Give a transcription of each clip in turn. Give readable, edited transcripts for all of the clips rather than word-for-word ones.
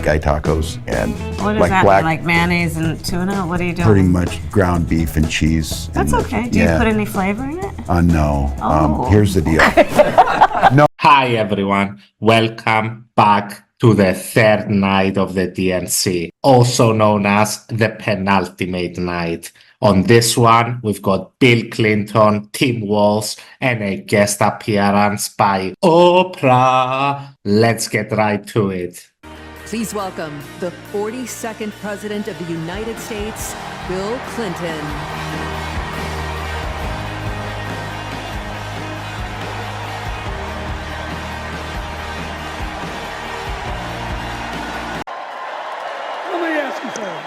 guy tacos and What does like that black, mean? Like mayonnaise and tuna? What are you doing? pretty much ground beef and cheese. That's and, okay. Do you put any flavor in it? No. Oh. Here's the deal. Hi everyone, welcome back to the third night of the DNC, also known as the penultimate night. On this one, we've got Bill Clinton, Tim Walz, and a guest appearance by Oprah. Let's get right to it. Please welcome the 42nd President of the United States, Bill Clinton. Let me ask you something.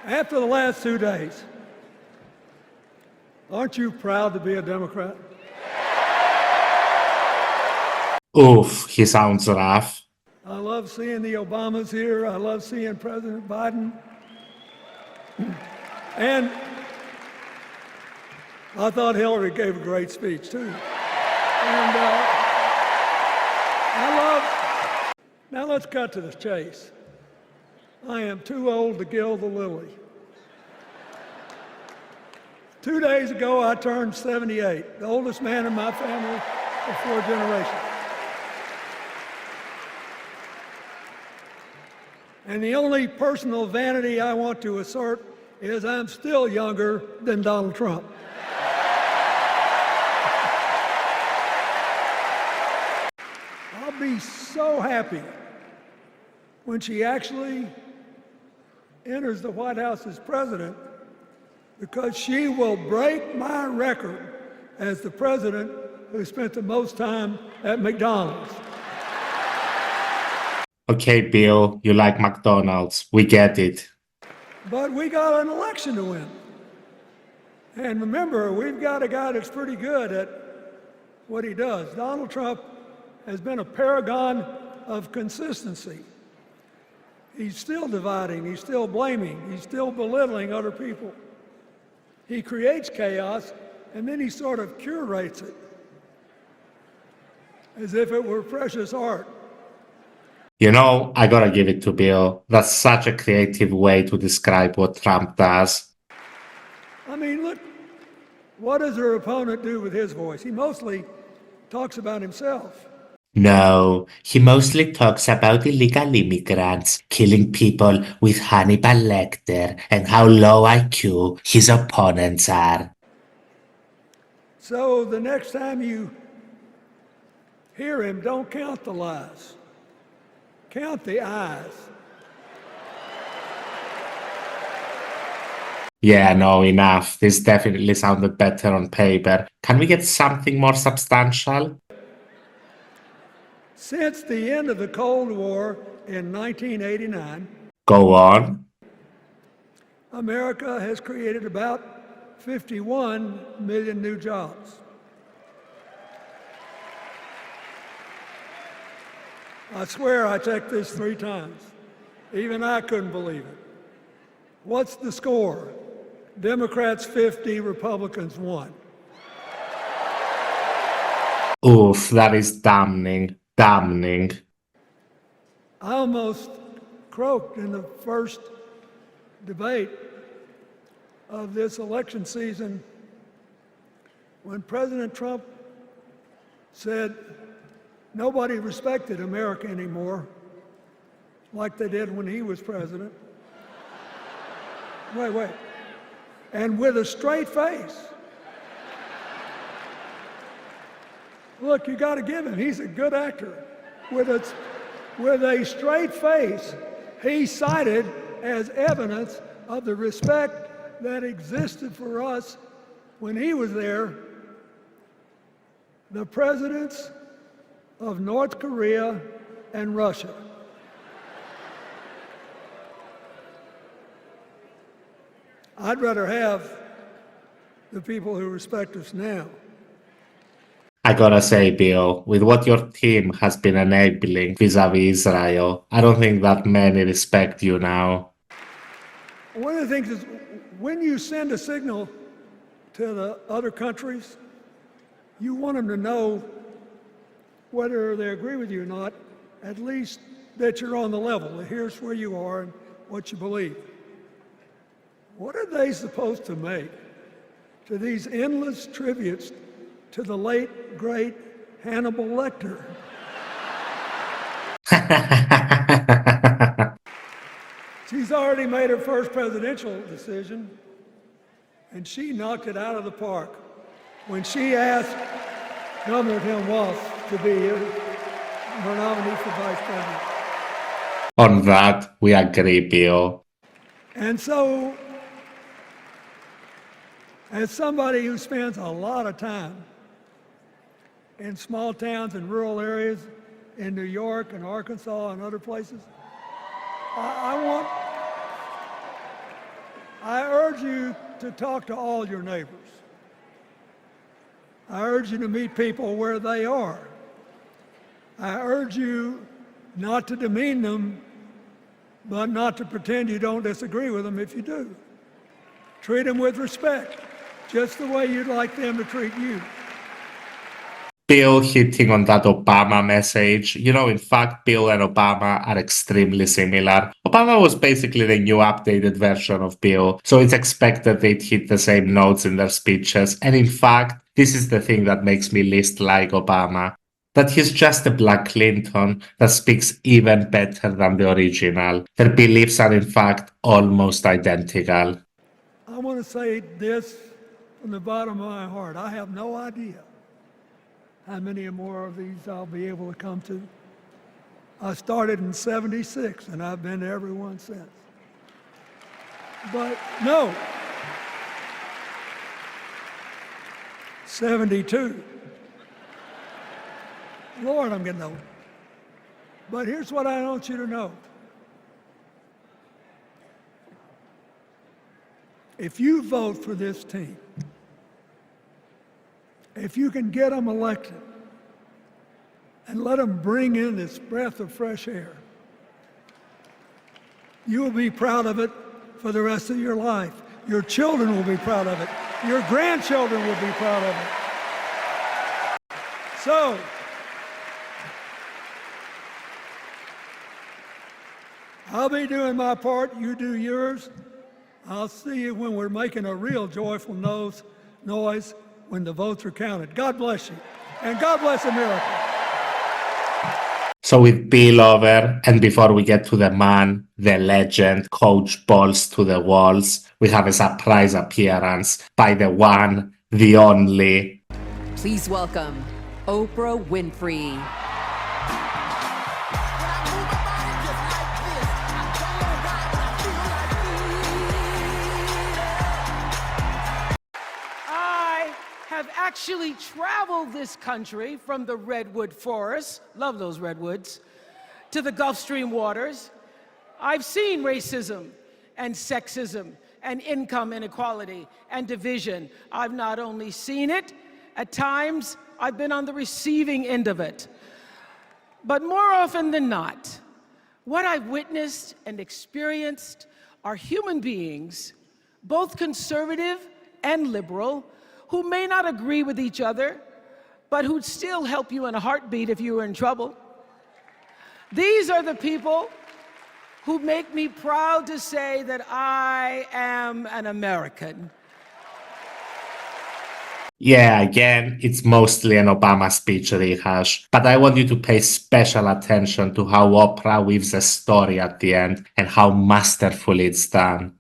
After the last 2 days, aren't you proud to be a Democrat? Oof, he sounds rough. I love seeing the Obamas here. I love seeing President Biden. And I thought Hillary gave a great speech, too. And now let's cut to the chase. I am too old to gild the lily. 2 days ago, I turned 78, the oldest man in my family for 4 generations. And the only personal vanity I want to assert is I'm still younger than Donald Trump. I'll be so happy when she actually enters the White House as president, because she will break my record as the president who spent the most time at McDonald's. Okay, Bill, you like McDonald's. We get it. But we got an election to win. And remember, we've got a guy that's pretty good at what he does. Donald Trump has been a paragon of consistency. He's still dividing, he's still blaming, he's still belittling other people. He creates chaos, and then he sort of curates it as if it were precious art. You know, I gotta give it to Bill. That's such a creative way to describe what Trump does. I mean, look, what does her opponent do with his voice? He mostly talks about himself. No, he mostly talks about illegal immigrants killing people with Hannibal Lecter and how low IQ his opponents are. So the next time you hear him, don't count the lies. Count the eyes. Yeah, no, enough. This definitely sounded better on paper. Can we get something more substantial? Since the end of the Cold War in 1989, Go on. America has created about 51 million new jobs. I swear I checked this 3 times. Even I couldn't believe it. What's the score? Democrats 50, Republicans 1. Oof, that is damning. Damning. I almost croaked in the first debate of this election season when President Trump said nobody respected America anymore like they did when he was president. Wait. And with a straight face. Look, you got to give him. He's a good actor. With a straight face, he cited as evidence of the respect that existed for us when he was there, the presidents of North Korea and Russia. I'd rather have the people who respect us now. I gotta say, Bill, with what your team has been enabling vis-a-vis Israel, I don't think that many respect you now. One of the things is when you send a signal to the other countries, you want them to know whether they agree with you or not, at least that you're on the level. Here's where you are and what you believe. What are they supposed to make to these endless tributes to the late, great Hannibal Lecter? She's already made her first presidential decision, and she knocked it out of the park when she asked Governor Tim Walz to be her nominee for vice president. On that, we agree, Bill. And so, as somebody who spends a lot of time in small towns and rural areas in New York and Arkansas and other places, I urge you to talk to all your neighbors. I urge you to meet people where they are. I urge you not to demean them, but not to pretend you don't disagree with them if you do. Treat them with respect, just the way you'd like them to treat you. Bill hitting on that Obama message. In fact, Bill and Obama are extremely similar. Obama was basically the new updated version of Bill, so it's expected they'd hit the same notes in their speeches. And in fact, this is the thing that makes me least like Obama, that he's just a Black Clinton that speaks even better than the original. Their beliefs are in fact almost identical. I want to say this from the bottom of my heart. I have no idea how many more of these I'll be able to come to. I started in '76, and I've been to every one since. But no, 72. Lord, I'm getting old. But here's what I want you to know. If you vote for this team, if you can get them elected and let them bring in this breath of fresh air, you will be proud of it for the rest of your life. Your children will be proud of it. Your grandchildren will be proud of it. So, I'll be doing my part, you do yours. I'll see you when we're making a real joyful noise when the votes are counted. God bless you, and God bless America. So with Bill over, and before we get to the man, the legend, Coach Balls to the Walls, we have a surprise appearance by the one, the only. Please welcome Oprah Winfrey. Have actually traveled this country from the redwood forests, love those redwoods, to the Gulf Stream waters. I've seen racism and sexism and income inequality and division. I've not only seen it, at times I've been on the receiving end of it. But more often than not, what I've witnessed and experienced are human beings, both conservative and liberal, who may not agree with each other, but who'd still help you in a heartbeat if you were in trouble. These are the people who make me proud to say that I am an American. Yeah, again, it's mostly an Obama speech rehash, but I want you to pay special attention to how Oprah weaves a story at the end and how masterfully it's done.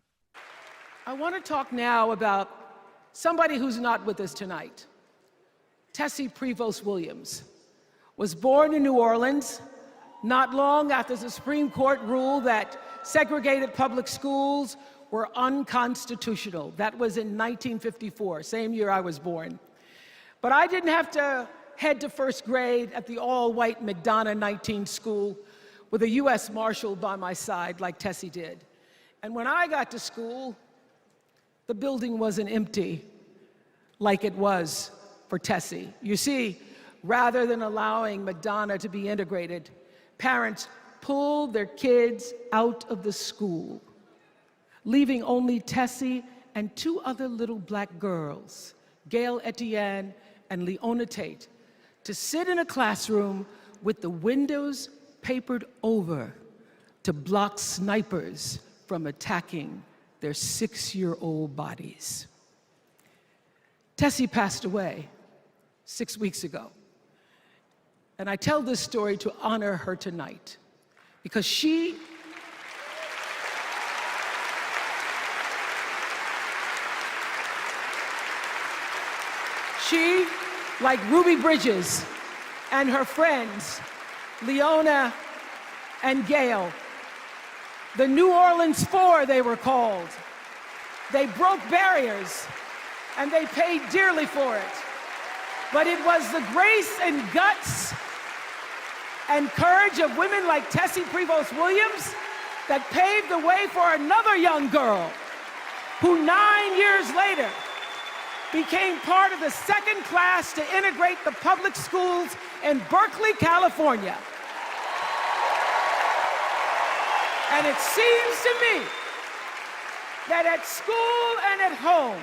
I want to talk now about somebody who's not with us tonight. Tessie Prevost Williams was born in New Orleans not long after the Supreme Court ruled that segregated public schools were unconstitutional. That was in 1954, same year I was born. But I didn't have to head to first grade at the all-white McDonough 19 school with a U.S. Marshal by my side like Tessie did. And when I got to school, the building wasn't empty like it was for Tessie. You see, rather than allowing McDonough to be integrated, parents pulled their kids out of the school, leaving only Tessie and two other little black girls, Gail Etienne and Leona Tate, to sit in a classroom with the windows papered over to block snipers from attacking their 6-year-old bodies. Tessie passed away 6 weeks ago. And I tell this story to honor her tonight because she like Ruby Bridges and her friends, Leona and Gail, the New Orleans Four they were called. They broke barriers and they paid dearly for it. But it was the grace and guts and courage of women like Tessie Prevost Williams that paved the way for another young girl who 9 years later became part of the second class to integrate the public schools in Berkeley, California. And it seems to me that at school and at home,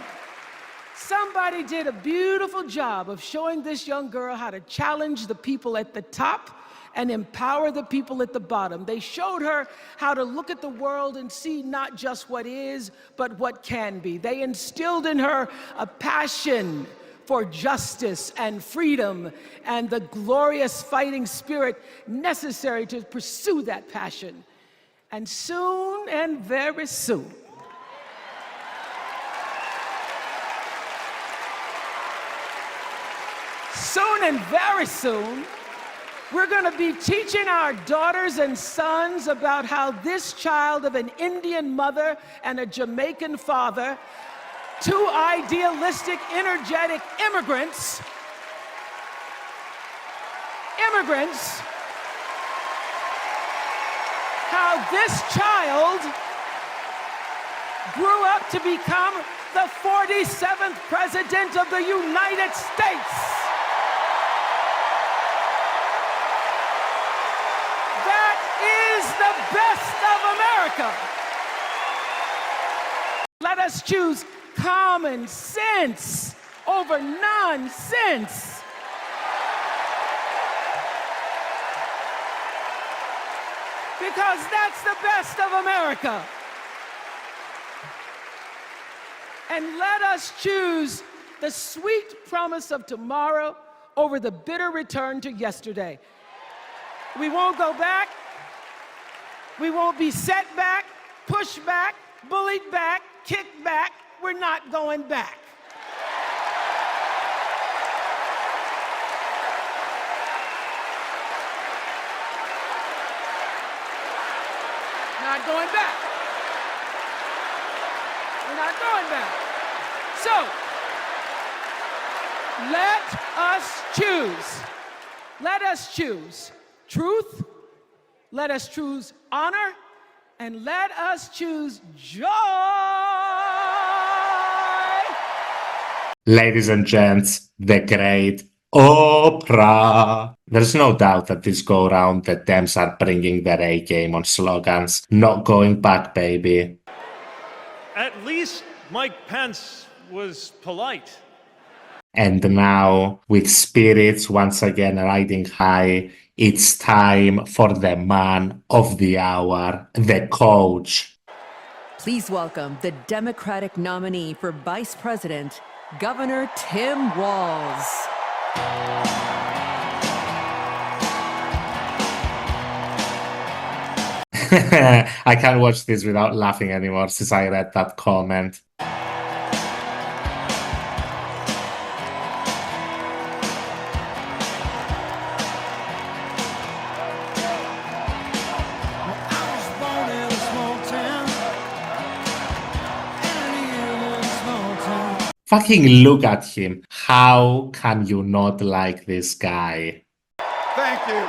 somebody did a beautiful job of showing this young girl how to challenge the people at the top and empower the people at the bottom. They showed her how to look at the world and see not just what is, but what can be. They instilled in her a passion for justice and freedom and the glorious fighting spirit necessary to pursue that passion. And soon, and very soon, we're going to be teaching our daughters and sons about how this child of an Indian mother and a Jamaican father, two idealistic, energetic immigrants, how this child grew up to become the 47th President of the United States. That is the best of America. Let us choose common sense over nonsense. Because that's the best of America. And let us choose the sweet promise of tomorrow over the bitter return to yesterday. We won't go back. We won't be set back, pushed back, bullied back, kicked back. We're not going back. Not going back. We're not going back. So, let us choose. Let us choose truth, let us choose honor, and let us choose joy. Ladies and gents, the great Oprah. There's no doubt that this go round the Dems are bringing their A game on slogans. Not going back, baby. At least Mike Pence was polite. And now, with spirits once again riding high, it's time for the man of the hour, the coach. Please welcome the Democratic nominee for Vice President, Governor Tim Walz. I can't watch this without laughing anymore since I read that comment. Fucking look at him. How can you not like this guy? Thank you.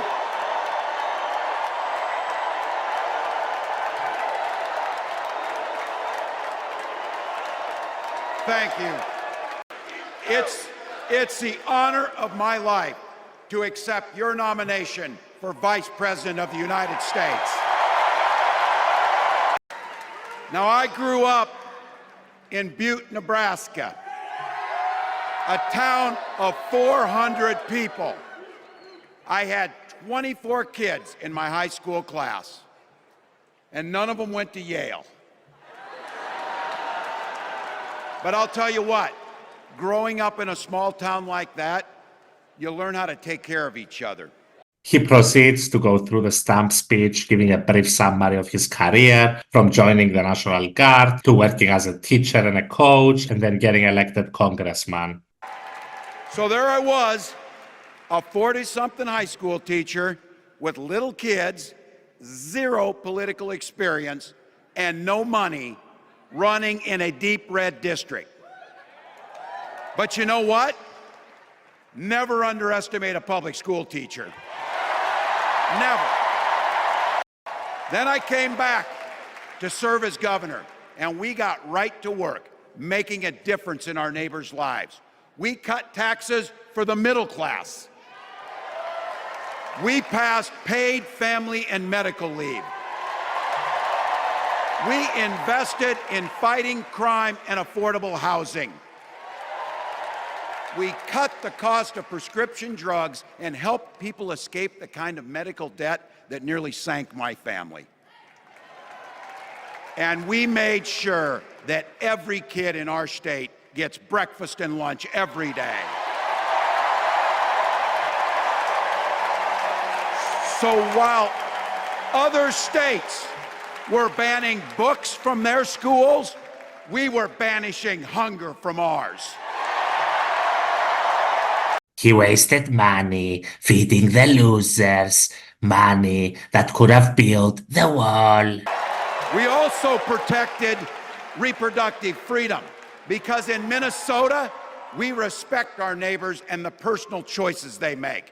Thank you. It's the honor of my life to accept your nomination for Vice President of the United States. Now, I grew up in Butte, Nebraska, a town of 400 people. I had 24 kids in my high school class, and none of them went to Yale. But I'll tell you what, growing up in a small town like that, you learn how to take care of each other. He proceeds to go through the stump speech, giving a brief summary of his career, from joining the National Guard to working as a teacher and a coach, and then getting elected congressman. So there I was, a 40-something high school teacher with little kids, zero political experience, and no money, running in a deep red district. But you know what? Never underestimate a public school teacher. Never. Then I came back to serve as governor, and we got right to work, making a difference in our neighbors' lives. We cut taxes for the middle class. We passed paid family and medical leave. We invested in fighting crime and affordable housing. We cut the cost of prescription drugs and helped people escape the kind of medical debt that nearly sank my family. And we made sure that every kid in our state gets breakfast and lunch every day. So while other states were banning books from their schools, we were banishing hunger from ours. He wasted money feeding the losers, money that could have built the wall. We also protected reproductive freedom because in Minnesota, we respect our neighbors and the personal choices they make.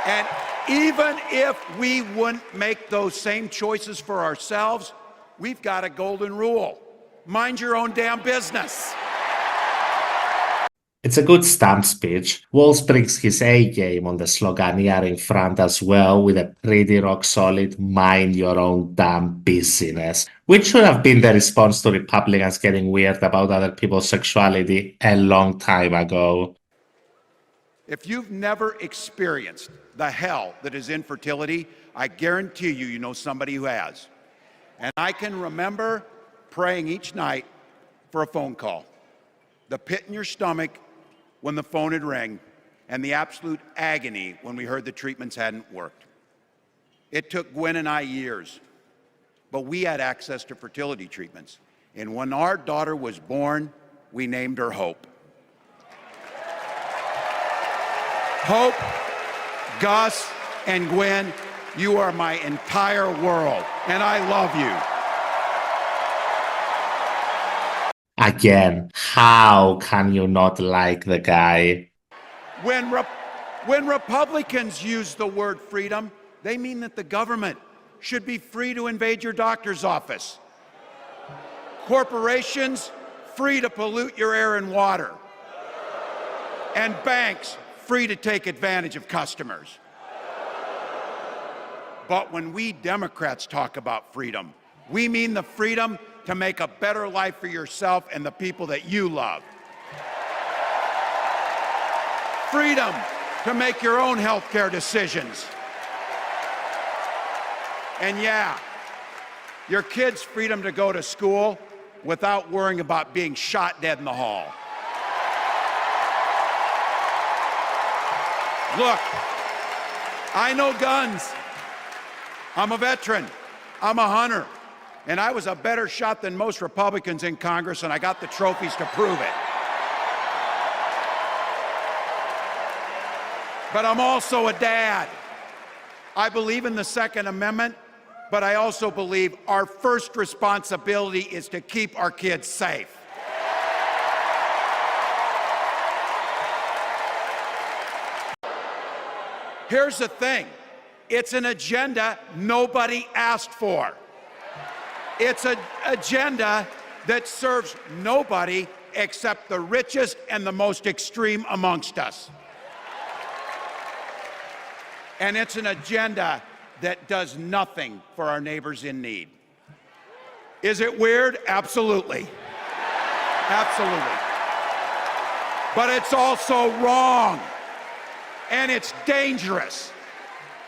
And even if we wouldn't make those same choices for ourselves, we've got a golden rule. Mind your own damn business. It's a good stump speech. Walz brings his A game on the sloganeer in front as well, with a pretty rock-solid mind your own damn business, which should have been the response to Republicans getting weird about other people's sexuality a long time ago. If you've never experienced the hell that is infertility, I guarantee you, you know somebody who has. And I can remember praying each night for a phone call. The pit in your stomach when the phone would ring, and the absolute agony when we heard the treatments hadn't worked. It took Gwen and I years, but we had access to fertility treatments. And when our daughter was born, we named her Hope. Hope, Gus, and Gwen, you are my entire world, and I love you. Again, how can you not like the guy? When Republicans use the word freedom, they mean that the government should be free to invade your doctor's office. Corporations, free to pollute your air and water. And banks, free to take advantage of customers. But when we Democrats talk about freedom, we mean the freedom to make a better life for yourself and the people that you love. Freedom to make your own healthcare decisions. And yeah, your kids' freedom to go to school without worrying about being shot dead in the hall. Look, I know guns. I'm a veteran. I'm a hunter. And I was a better shot than most Republicans in Congress, and I got the trophies to prove it. But I'm also a dad. I believe in the Second Amendment, but I also believe our first responsibility is to keep our kids safe. Here's the thing. It's an agenda nobody asked for. It's an agenda that serves nobody except the richest and the most extreme amongst us. And it's an agenda that does nothing for our neighbors in need. Is it weird? Absolutely. Absolutely. But it's also wrong. And it's dangerous.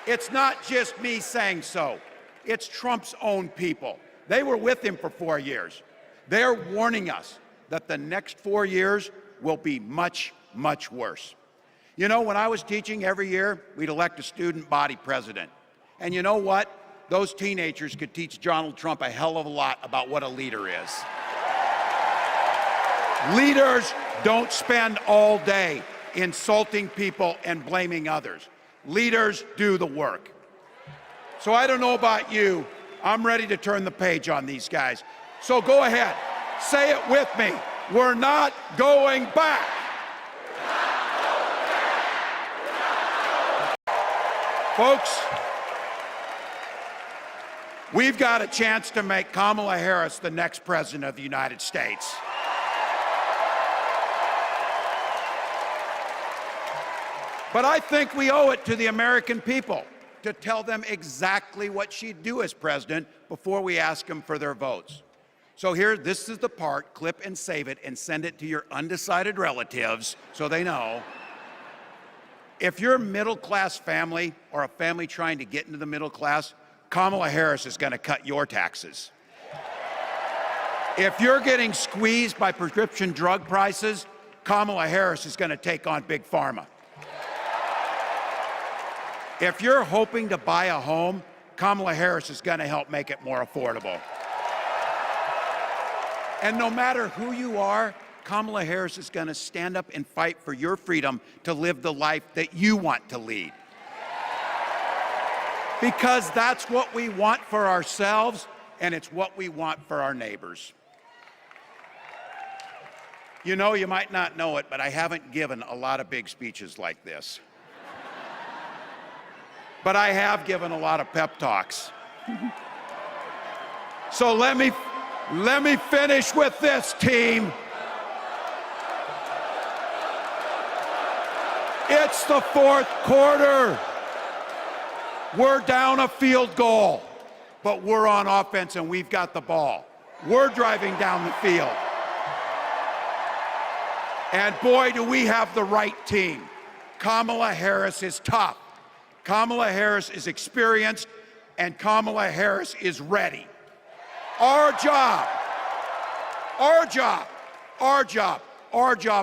It's not just me saying so. It's Trump's own people. They were with him for 4 years. They're warning us that the next 4 years will be much, much worse. You know, when I was teaching every year, we'd elect a student body president. And you know what? Those teenagers could teach Donald Trump a hell of a lot about what a leader is. Leaders don't spend all day insulting people and blaming others. Leaders do the work. So I don't know about you, I'm ready to turn the page on these guys. So go ahead, say it with me. We're not going back. Folks, we've got a chance to make Kamala Harris the next president of the United States. But I think we owe it to the American people to tell them exactly what she'd do as president before we ask them for their votes. So here, this is the part, clip and save it and send it to your undecided relatives so they know. If you're a middle-class family or a family trying to get into the middle class, Kamala Harris is going to cut your taxes. If you're getting squeezed by prescription drug prices, Kamala Harris is going to take on Big Pharma. If you're hoping to buy a home, Kamala Harris is going to help make it more affordable. And no matter who you are, Kamala Harris is going to stand up and fight for your freedom to live the life that you want to lead. Because that's what we want for ourselves, and it's what we want for our neighbors. You know, you might not know it, but I haven't given a lot of big speeches like this. But I have given a lot of pep talks. So let me finish with this, team. It's the fourth quarter. We're down a field goal, but we're on offense and we've got the ball. We're driving down the field. And boy, do we have the right team. Kamala Harris is tough. Kamala Harris is experienced, and Kamala Harris is ready. Our job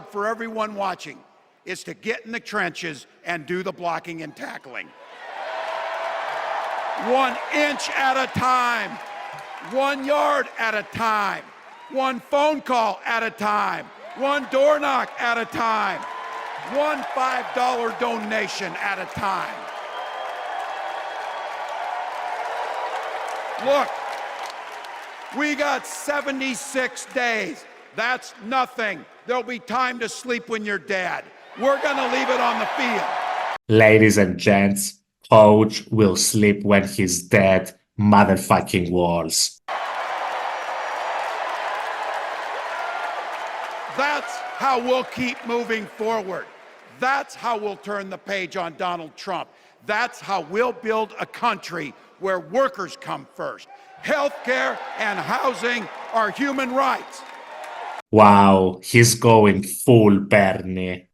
for everyone watching is to get in the trenches and do the blocking and tackling. 1 inch at a time, 1 yard at a time, 1 phone call at a time, 1 door knock at a time, 1 $5 donation at a time. Look, we got 76 days. That's nothing. There'll be time to sleep when you're dead. We're going to leave it on the field. Ladies and gents, Coach will sleep when he's dead, motherfucking Walz. That's how we'll keep moving forward. That's how we'll turn the page on Donald Trump. That's how we'll build a country where workers come first. Healthcare and housing are human rights. Wow, he's going full Bernie.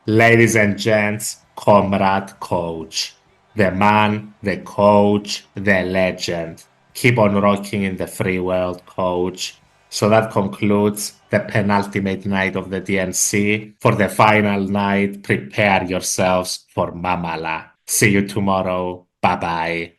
Ladies and gents, Comrade Coach. The man, the coach, the legend. Keep on rocking in the free world, Coach. So that concludes the penultimate night of the DNC. For the final night, prepare yourselves for Mamala. See you tomorrow. Bye-bye.